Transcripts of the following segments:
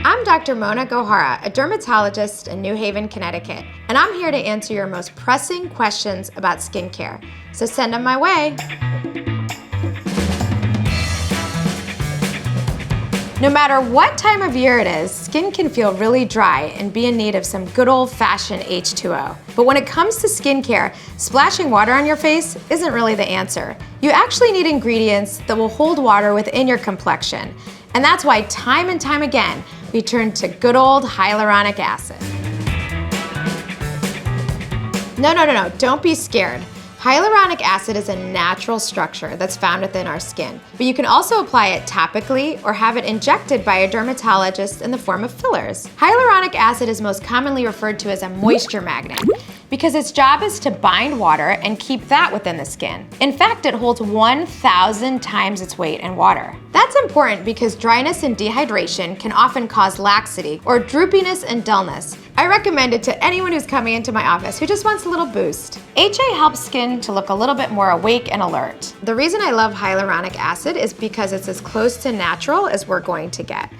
I'm Dr. Mona Gohara, a dermatologist in New Haven, Connecticut, and I'm here to answer your most pressing questions about skincare. So send them my way. No matter what time of year it is, skin can feel really dry and be in need of some good old-fashioned H2O. But when it comes to skincare, splashing water on your face isn't really the answer. You actually need ingredients that will hold water within your complexion. And that's why time and time again, we turn to good old hyaluronic acid. No, don't be scared. Hyaluronic acid is a natural structure that's found within our skin, but you can also apply it topically or have it injected by a dermatologist in the form of fillers. Hyaluronic acid is most commonly referred to as a moisture magnet because its job is to bind water and keep that within the skin. In fact, it holds 1,000 times its weight in water. That's important because dryness and dehydration can often cause laxity or droopiness and dullness. I recommend it to anyone who's coming into my office who just wants a little boost. HA helps skin to look a little bit more awake and alert. The reason I love hyaluronic acid is because it's as close to natural as we're going to get.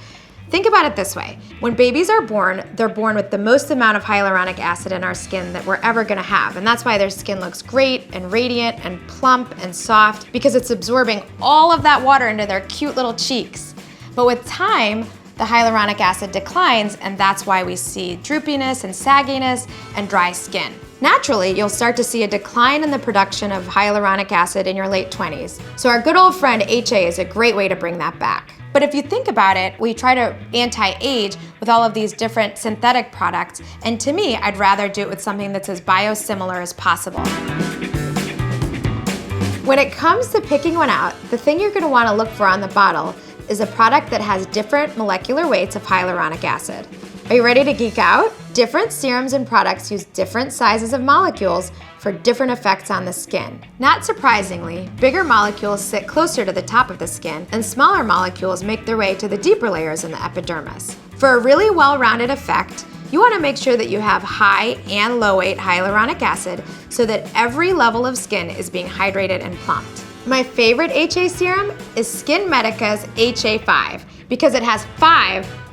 Think about it this way. When babies are born, they're born with the most amount of hyaluronic acid in our skin that we're ever gonna have, and that's why their skin looks great and radiant and plump and soft because it's absorbing all of that water into their cute little cheeks. But with time, the hyaluronic acid declines, and that's why we see droopiness and sagginess and dry skin. Naturally, you'll start to see a decline in the production of hyaluronic acid in your late 20s. So our good old friend HA is a great way to bring that back. But if you think about it, we try to anti-age with all of these different synthetic products, and to me, I'd rather do it with something that's as biosimilar as possible. When it comes to picking one out, the thing you're gonna wanna look for on the bottle is a product that has different molecular weights of hyaluronic acid. Are you ready to geek out? Different serums and products use different sizes of molecules for different effects on the skin. Not surprisingly, bigger molecules sit closer to the top of the skin, and smaller molecules make their way to the deeper layers in the epidermis. For a really well-rounded effect, you want to make sure that you have high and low weight hyaluronic acid so that every level of skin is being hydrated and plumped. My favorite HA serum is Skin Medica's HA5 because it has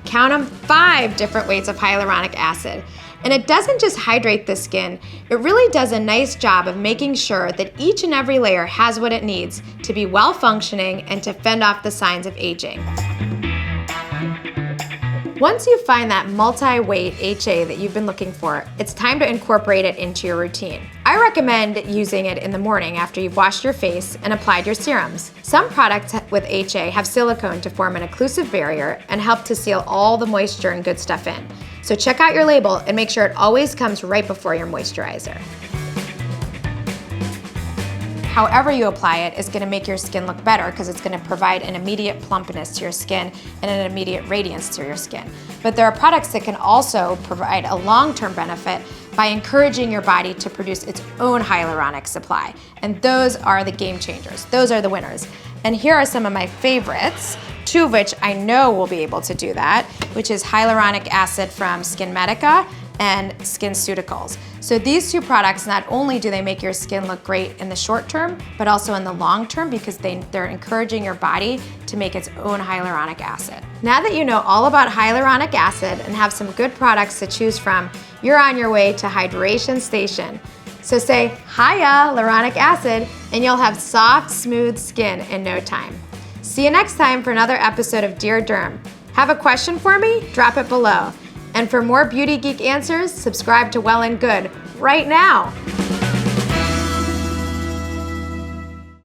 count them, 5 different weights of hyaluronic acid. And it doesn't just hydrate the skin, it really does a nice job of making sure that each and every layer has what it needs to be well functioning and to fend off the signs of aging. Once you find that multi-weight HA that you've been looking for, it's time to incorporate it into your routine. I recommend using it in the morning after you've washed your face and applied your serums. Some products with HA have silicone to form an occlusive barrier and help to seal all the moisture and good stuff in. So check out your label and make sure it always comes right before your moisturizer. However you apply it is going to make your skin look better because it's going to provide an immediate plumpness to your skin and an immediate radiance to your skin. But there are products that can also provide a long-term benefit by encouraging your body to produce its own hyaluronic supply. And those are the game changers. Those are the winners. And here are some of my favorites, 2 of which I know will be able to do that, which is hyaluronic acid from Skin Medica and SkinCeuticals. So these 2 products, not only do they make your skin look great in the short term, but also in the long term because they're encouraging your body to make its own hyaluronic acid. Now that you know all about hyaluronic acid and have some good products to choose from, you're on your way to Hydration Station. So say hyaluronic acid and you'll have soft, smooth skin in no time. See you next time for another episode of Dear Derm. Have a question for me? Drop it below. And for more Beauty Geek answers, subscribe to Well+Good right now.